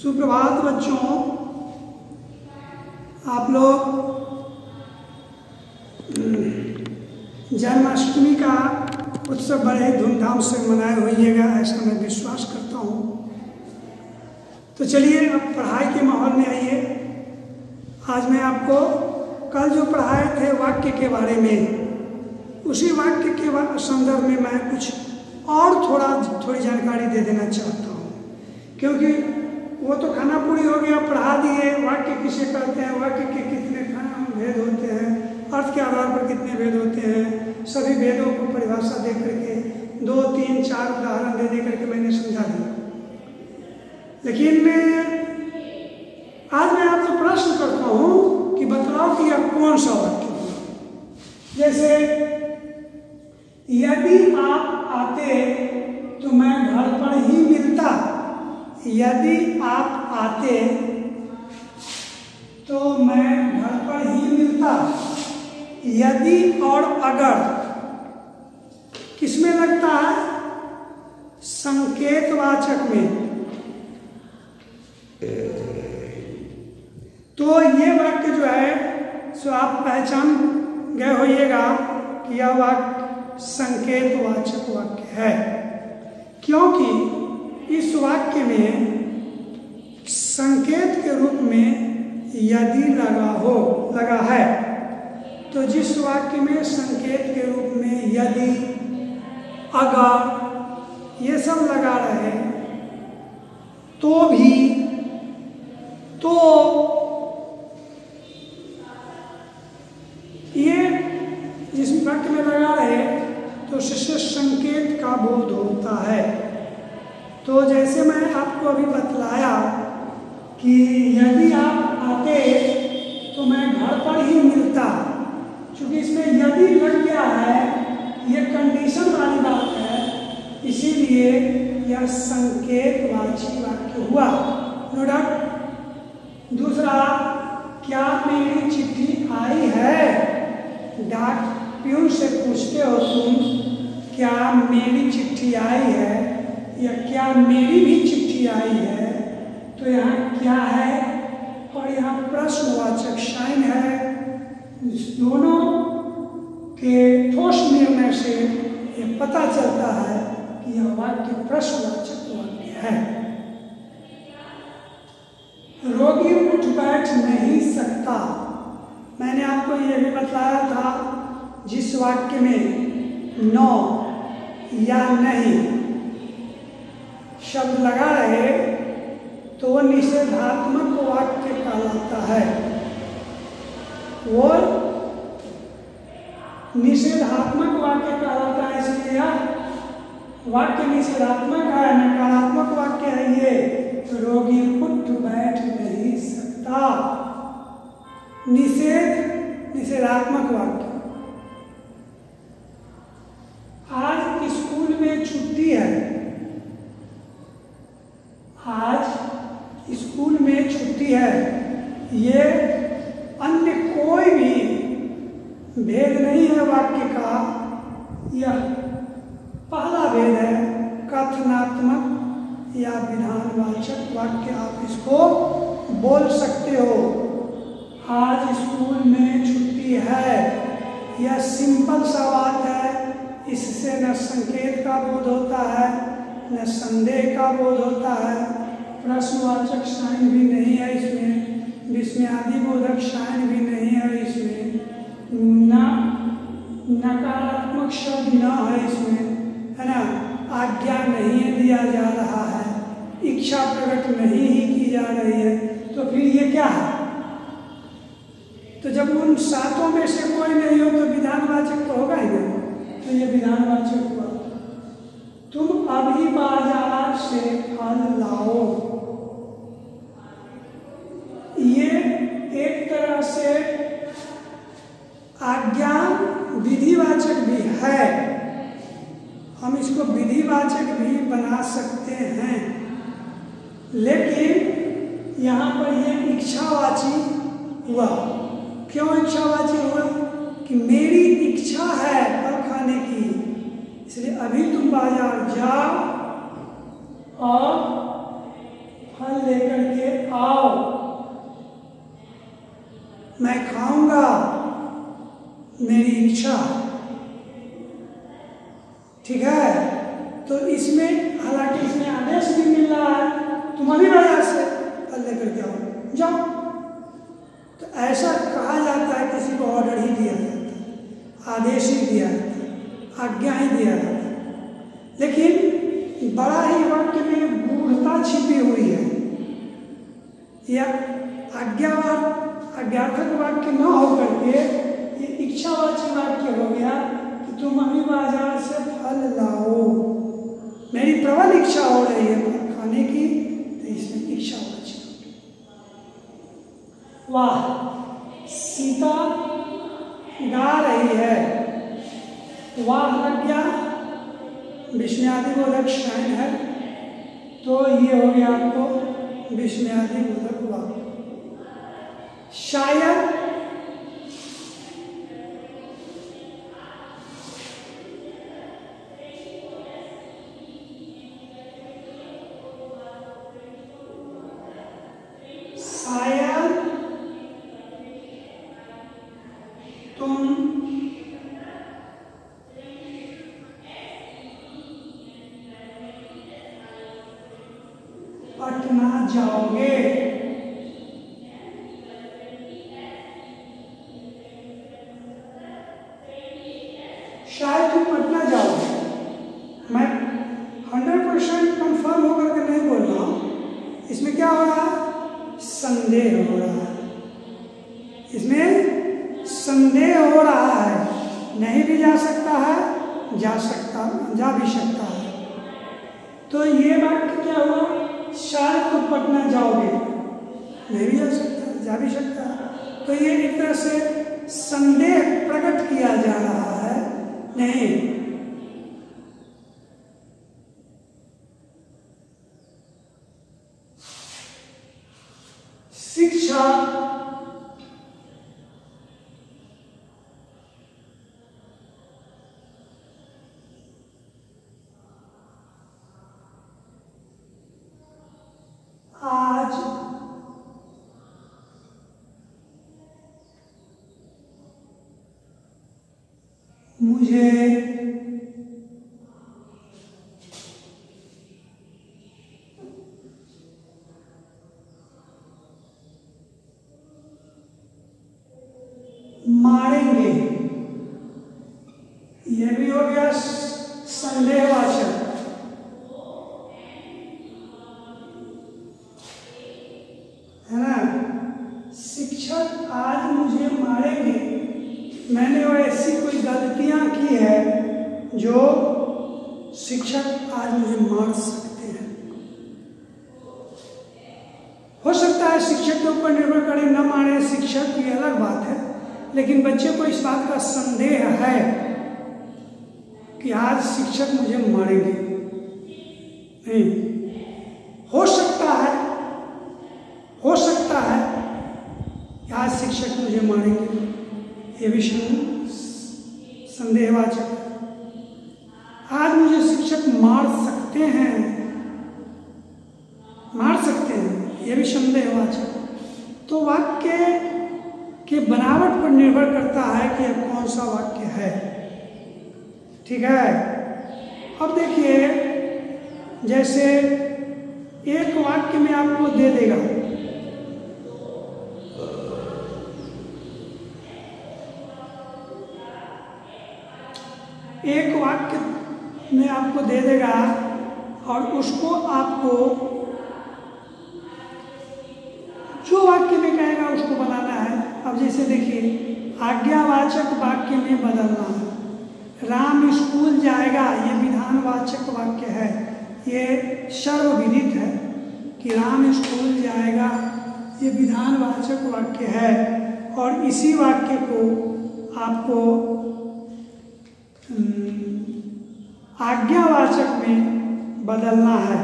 सुप्रभात बच्चों, आप लोग जन्माष्टमी का उत्सव बड़े धूमधाम से मनाए होइएगा, ऐसा मैं विश्वास करता हूँ। तो चलिए अब पढ़ाई के माहौल में आइए। आज मैं आपको कल जो पढ़ाए थे वाक्य के बारे में, उसी वाक्य के संदर्भ में मैं कुछ और थोड़ी जानकारी दे देना चाहता हूँ, क्योंकि वो तो खाना पूरी हो गया, पढ़ा दिए। वाक्य किसे कहते हैं, वाक्य के कितने भेद होते हैं, अर्थ के आधार पर कितने भेद होते हैं, सभी भेदों को परिभाषा दे करके 2, 3, 4 उदाहरण दे करके मैंने समझा दिया। लेकिन आज मैं आपसे प्रश्न करता हूँ कि बतलाओ कि यह कौन सा वाक्य है। जैसे यदि आप आते तो मैं घर पर ही मिलता। यदि आप आते तो मैं घर पर ही मिलता। यदि और अगर किसमें लगता है? संकेतवाचक में। तो ये वाक्य जो है सो आप पहचान गए होइएगा कि यह वाक्य संकेतवाचक वाक्य है, क्योंकि इस वाक्य में संकेत के रूप में यदि लगा है। तो जिस वाक्य में संकेत के रूप में यदि, अगर ये सब लगा रहे, तो भी, तो ये जिस वाक्य में लगा रहे तो उससे संकेत का बोध होता है। तो जैसे मैं आपको अभी बतलाया कि यदि आप आते तो मैं घर पर ही मिलता, क्योंकि इसमें यदि लग गया है, ये कंडीशन वाली बात है, इसीलिए यह संकेतवाची वाक्य हुआ। No doubt. दूसरा, क्या मेरी चिट्ठी आई है? डाक प्यून से पूछते हो तुम, क्या मेरी चिट्ठी आई है या क्या मेरी भी चिट्ठी आई है? तो यहाँ क्या है और यहाँ प्रश्नवाचक साइन है। दोनों के ठोस निर्णय से ये पता चलता है कि यह वाक्य प्रश्नवाचक वाक्य है। रोगी उठ बैठ नहीं सकता। मैंने आपको ये भी बताया था, जिस वाक्य में नो या नहीं शब्द लगा रहे तो वह निषेधात्मक वाक्य कहलाता है। वो निषेधात्मक वाक्य कहलाता है, इसलिए यह वाक्य निषेधात्मक है, नकारात्मक वाक्य है। ये रोगी उठ बैठ नहीं सकता, निषेधात्मक वाक्य। आज स्कूल में छुट्टी है। आज स्कूल में छुट्टी है, ये अन्य कोई भी भेद नहीं है वाक्य का। यह पहला भेद है, कथनात्मक या विधानवाचक वाक्य आप इसको बोल सकते हो। आज स्कूल में छुट्टी है, यह सिंपल सा बात है। इससे न संकेत का बोध होता है, न संदेह का बोध होता है। प्रश्नवाचक साइन भी नहीं है इसमें, विस्मयादि बोधक साइन भी नहीं है इसमें, नकारात्मक शब्द न है इसमें, है ना। आज्ञा नहीं दिया जा रहा है, इच्छा प्रकट नहीं ही की जा रही है। तो फिर ये क्या है? तो जब उन सातों में से कोई नहीं हो तो विधानवाचक तो होगा ही ना। तो ये विधानवाचक हुआ। तुम अभी बाजार से फल लाओ। ये एक तरह से आज्ञा विधिवाचक भी है, हम इसको विधिवाचक भी बना सकते हैं। लेकिन यहाँ पर यह इच्छावाची हुआ। क्यों इच्छावाची हुआ? कि मेरी इच्छा है फल खाने की, इसलिए अभी तुम बाजार जाओ और फल लेकर के ठीक है। तो इसमें हालांकि इसमें आदेश भी मिल रहा है, तुम अभी बाजार से फल लेकर के आओ, जाओ। तो ऐसा कहा जाता है, किसी को ऑर्डर ही दिया जाता है, आदेश ही दिया जाता है, आज्ञा ही दिया जाता है। लेकिन बड़ा ही वाक्य में गूढ़ता छिपी हुई है। या आज्ञार्थक वाक्य न होकर के ये इच्छावाची वाक्य हो गया कि तुम अभी बाजार से फल लाओ, मेरी प्रबल इच्छा हो रही है फल खाने की, तो इसमें इच्छावाची। वाह, सीता गा रही है, वाह लग गया, विस्मयादिबोधक शयन है, तो ये हो गया आपको विस्मयादिबोधक वाक्य। शायद तुम पटना जाओगे। शायद तुम पटना जाओगे। मैं 100% कंफर्म होकर के नहीं बोल रहा हूं। इसमें क्या हो रहा है? संदेह हो रहा है, इसमें संदेह हो रहा है। नहीं भी जा सकता है, जा भी सकता है। तो ये वाक्य क्या हुआ? शायद तुम पटना जाओगे, नहीं भी जा सकता, जा भी सकता है। तो ये एक तरह से संदेह प्रकट किया जा रहा है। नहीं, शिक्षा आज मुझे मारेंगे, यह भी हो गया संदेहवाचक। है ना? शिक्षक आज मुझे मारेंगे, मैंने वो ऐसी कोई गलतियां की है जो शिक्षक आज मुझे मार सकते हैं। हो सकता है शिक्षक के ऊपर निर्भर करे, न मारे शिक्षक, ये अलग बात है। लेकिन बच्चे को इस बात का संदेह है कि आज शिक्षक मुझे मारेंगे। नहीं, हो सकता है कि आज शिक्षक मुझे मारेंगे, ये भी संदेहवाचक। आज मुझे शिक्षक मार सकते हैं, ये भी संदेहवाचक। तो वाक्य के बनावट पर निर्भर करता है कि यह कौन सा वाक्य है। ठीक है। अब देखिए, जैसे एक वाक्य में आपको दे देगा, एक वाक्य में आपको दे देगा और उसको आपको जो वाक्य में कहेगा उसको बनाना है। अब जैसे देखिए, आज्ञावाचक वाक्य में बदलना है। राम स्कूल जाएगा, ये विधानवाचक वाक्य है, ये सर्वविदित है कि राम स्कूल जाएगा, ये विधानवाचक वाक्य है। और इसी वाक्य को आपको आज्ञावाचक में बदलना है।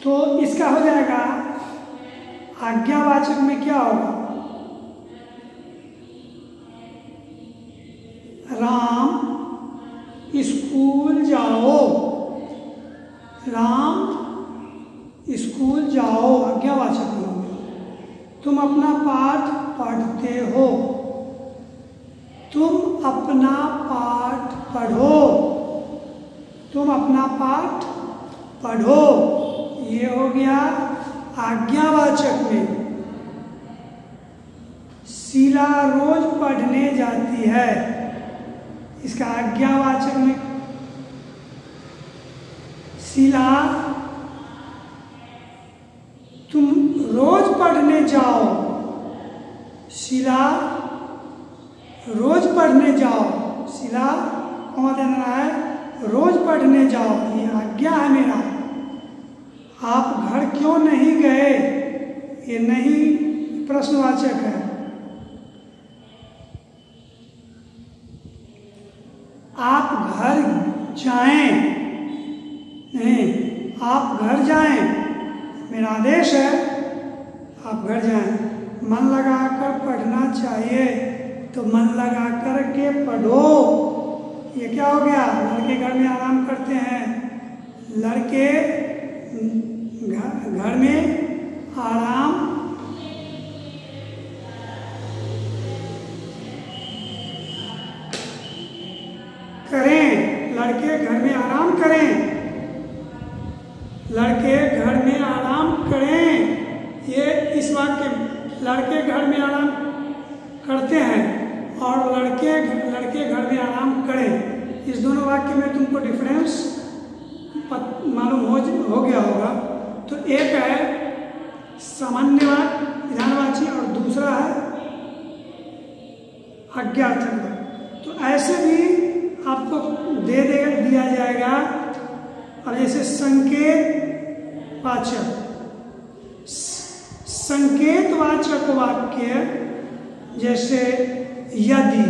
तो इसका हो जाएगा, आज्ञावाचक में क्या होगा? राम राम स्कूल जाओ आज्ञावाचक में हो गया। तुम अपना पाठ पढ़ते हो, तुम अपना पाठ पढ़ो, तुम अपना पाठ पढ़ो, ये हो गया आज्ञावाचक में। शीला रोज पढ़ने जाती है, इसका आज्ञावाचक में शीला तुम रोज पढ़ने जाओ, शीला रोज पढ़ने जाओ, शीला कौन देना है, रोज पढ़ने जाओ, ये आज्ञा है मेरा। आप घर क्यों नहीं गए, ये नहीं प्रश्नवाचक है। आप घर जाएं, नहीं, आप घर जाएं, मेरा आदेश है, आप घर जाएं। मन लगाकर पढ़ना चाहिए, तो मन लगा कर के पढ़ो, ये क्या हो गया, लड़के घर में आराम करते हैं, लड़के घर में आराम करें, लड़के घर में आराम करें, लड़के घर में आराम करें, ये इस वाक्य में लड़के घर में आराम करते हैं और लड़के घर में आराम करें, इस दोनों वाक्य में तुमको डिफरेंस मालूम हो गया होगा। तो एक है सामान्यवाद विधानवाची और दूसरा है आज्ञार्थक। तो ऐसे भी आपको दिया जाएगा। और जैसे संकेत वाचक, संकेतवाचक वाक्य जैसे यदि,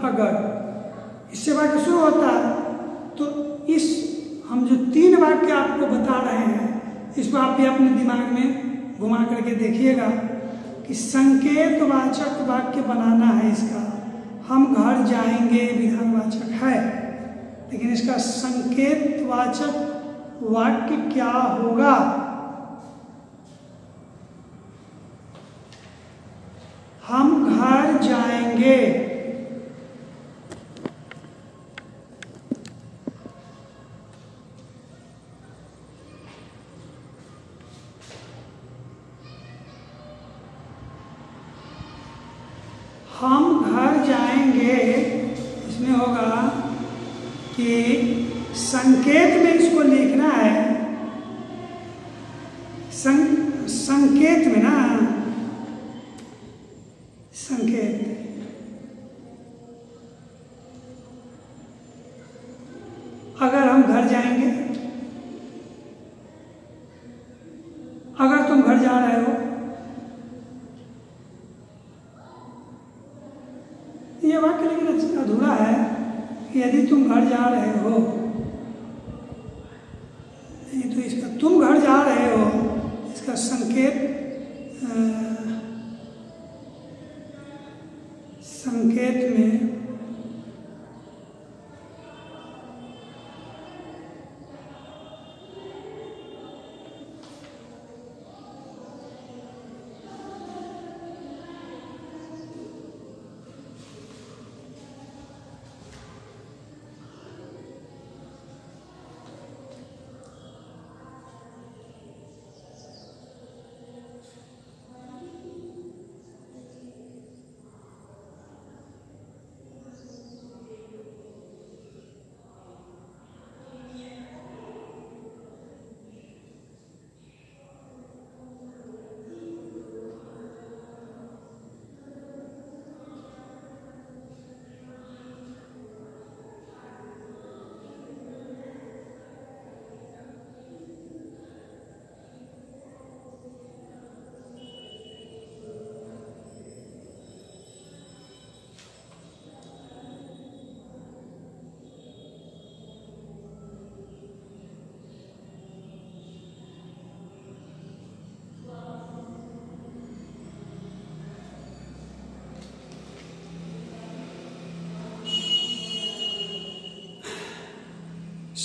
अगर, इससे वाक्य शुरू होता है। तो इस हम जो 3 वाक्य आपको बता रहे हैं, इसको आप भी अपने दिमाग में घुमा करके देखिएगा कि संकेतवाचक वाक्य बनाना है इसका। हम घर जाएंगे विधानवाचक है, लेकिन इसका संकेतवाचक वाक्य क्या होगा, हम घर जाएंगे। हम घर जाएंगे, इसमें होगा कि संकेत में इसको लिखना है, संकेत में ना, संकेत अगर हम घर जाएंगे, अगर तुम घर जा रहे हो, ये वाक्य लेकिन अधूरा है। यदि तुम घर जा रहे हो, नहीं तो इसका तुम घर जा रहे हो, इसका संकेत में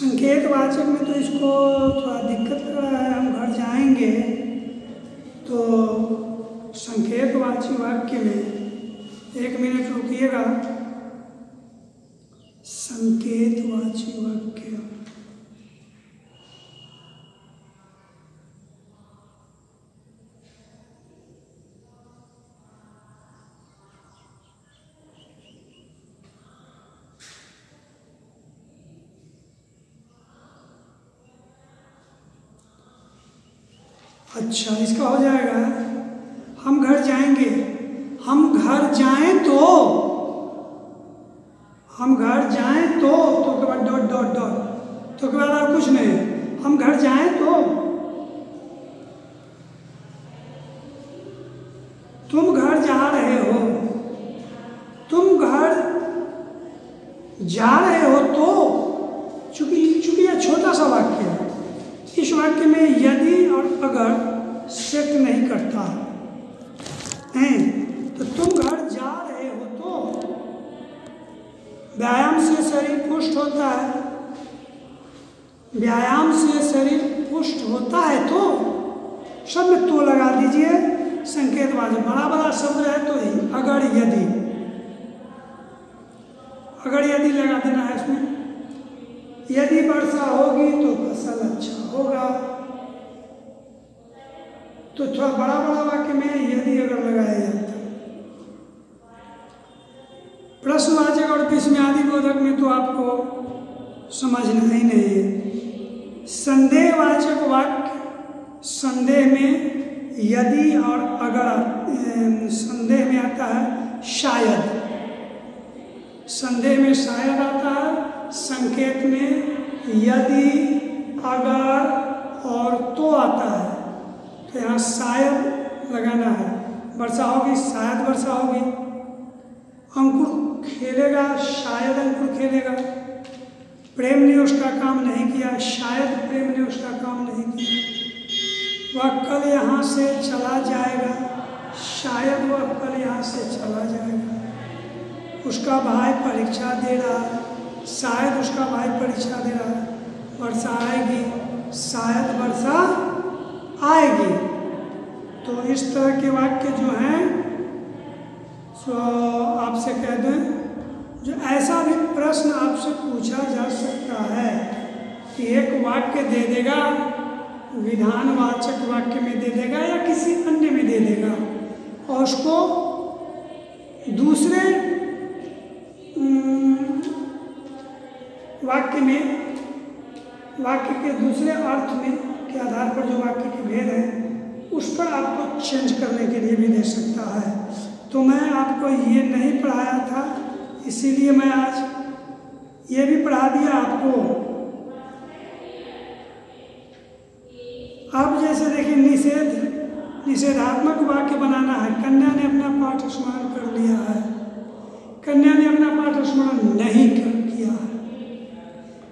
संकेतवाचक में तो इसको थोड़ा दिक्कत कर रहा है। हम घर जाएंगे तो संकेतवाची वाक्य में 1 मिनट रुकिएगा। संकेतवाची वाक्य अच्छा, इसका हो जाएगा हम घर जाएंगे। हम घर जाएं तो, हम घर जाएं तो के बाद डॉट डॉट डॉट, तो के बाद और कुछ नहीं। हम घर जाएं तो, तुम घर जा रहे हो, तुम घर जा रहे हो तो, चूंकि यह छोटा सा वाक्य है, इस वाक्य में यदि और अगर सेट नहीं करता है तो तुम घर जा रहे हो तो, व्यायाम से शरीर पुष्ट होता है, व्यायाम से शरीर पुष्ट होता है तो, सब में तो लगा दीजिए। संकेतवाचक बड़ा बड़ा शब्द है तो ही अगर यदि, अगर यदि लगा देना है इसमें। यदि वर्षा होगी तो फसल अच्छा होगा, तो थोड़ा बड़ा बड़ा वाक्य में यदि अगर लगाया जाता है। प्रश्नवाचक और विस्मयादि बोधक में तो आपको समझना ही नहीं है। संदेहवाचक वाक्य, संदेह में यदि और अगर, संदेह में आता है शायद, संदेह में शायद आता है, संकेत में यदि अगर और तो आता है। तो यहाँ शायद लगाना है। वर्षा होगी, शायद वर्षा होगी। अंकुर खेलेगा, शायद अंकुर खेलेगा। प्रेम ने उसका काम नहीं किया, शायद प्रेम ने उसका काम नहीं किया। वह कल यहाँ से चला जाएगा, शायद वह कल यहाँ से चला जाएगा। उसका भाई परीक्षा दे रहा है, शायद उसका भाई परीक्षा दे रहा है। वर्षा आएगी, शायद वर्षा आएगी। तो इस तरह के वाक्य जो हैं सो आपसे कह दें, जो ऐसा भी प्रश्न आपसे पूछा जा सकता है कि एक वाक्य दे देगा, विधानवाचक वाक्य में दे देगा या किसी अन्य में दे देगा, और उसको दूसरे वाक्य में, वाक्य के दूसरे अर्थ में के आधार पर जो वाक्य के भेद है उस पर आपको चेंज करने के लिए भी दे सकता है। तो मैं आपको ये नहीं पढ़ाया था, इसीलिए मैं आज ये भी पढ़ा दिया आपको। अब जैसे देखिए निषेधात्मक वाक्य बनाना है। कन्या ने अपना पाठ स्मरण कर लिया है, कन्या ने अपना पाठ स्मरण नहीं किया है।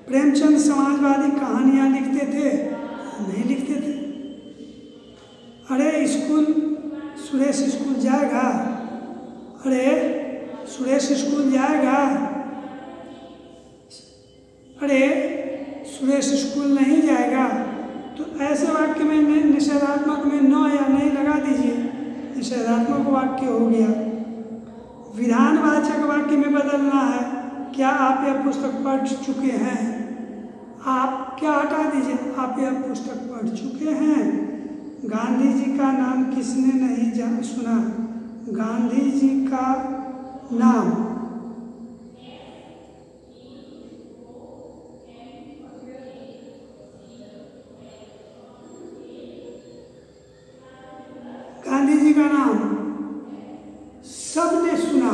प्रेमचंद समाजवादी कहानियाँ लिखते थे, नहीं लिखते थे। अरे स्कूल, सुरेश स्कूल जाएगा, अरे सुरेश स्कूल जाएगा, अरे सुरेश स्कूल नहीं जाएगा। तो ऐसे वाक्य में निषेधात्मक में न या नहीं लगा दीजिए, निषेधात्मक वाक्य हो गया। विधानवाचक वाक्य में बदलना है। क्या आप यह पुस्तक पढ़ चुके हैं? आप क्या हटा दीजिए, आप यह पुस्तक पढ़ चुके हैं। गांधी जी का नाम किसने नहीं सुना? गांधी जी का नाम, गांधी जी का नाम सबने सुना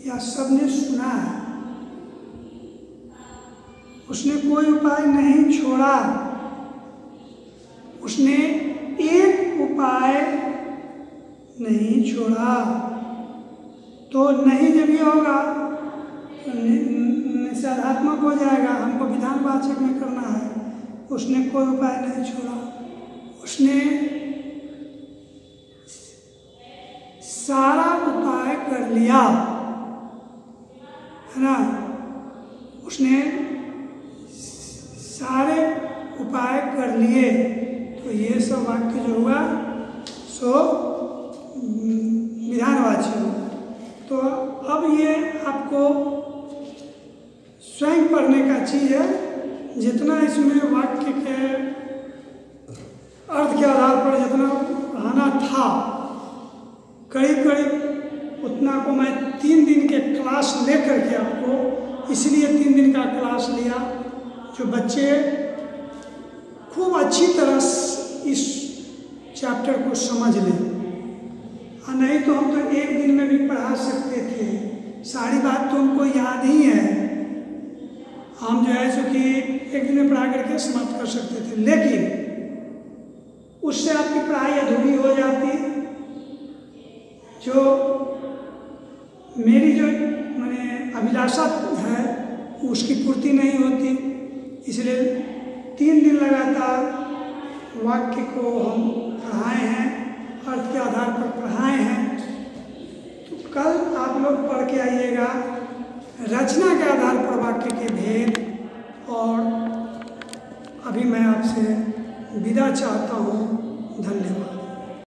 या सबने सुना है। उसने कोई उपाय नहीं छोड़ा, उसने एक उपाय नहीं छोड़ा। तो नहीं जब ये होगा तो निषेधात्मक हो जाएगा। हमको विधानवाचक में करना है। उसने कोई उपाय नहीं छोड़ा, उसने सारा उपाय कर लिया, है ना। उसने ये सब वाक्य जो हुआ सो विधानवाची हुआ। तो अब ये आपको स्वयं पढ़ने का चीज़ है, जितना इसमें वाक्य के अर्थ के आधार पर जितना पढ़ाना था करीब करीब उतना को मैं 3 दिन के क्लास लेकर के आपको, इसलिए 3 दिन का क्लास लिया जो बच्चे खूब अच्छी तरह इस चैप्टर को समझ लें। नहीं तो हम तो 1 दिन में भी पढ़ा सकते थे, सारी बात तो हमको याद ही है, हम जो है सो कि 1 दिन में पढ़ा करके समाप्त कर सकते थे, लेकिन उससे आपकी पढ़ाई अधूरी हो जाती। जो मेरी जो मैंने अभिलाषा है उसकी पूर्ति नहीं होती, इसलिए 3 दिन लगातार वाक्य को हम पढ़ाए हैं, अर्थ के आधार पर पढ़ाए हैं। तो कल आप लोग पढ़ के आइएगा रचना के आधार पर वाक्य के भेद। और अभी मैं आपसे विदा चाहता हूँ, धन्यवाद।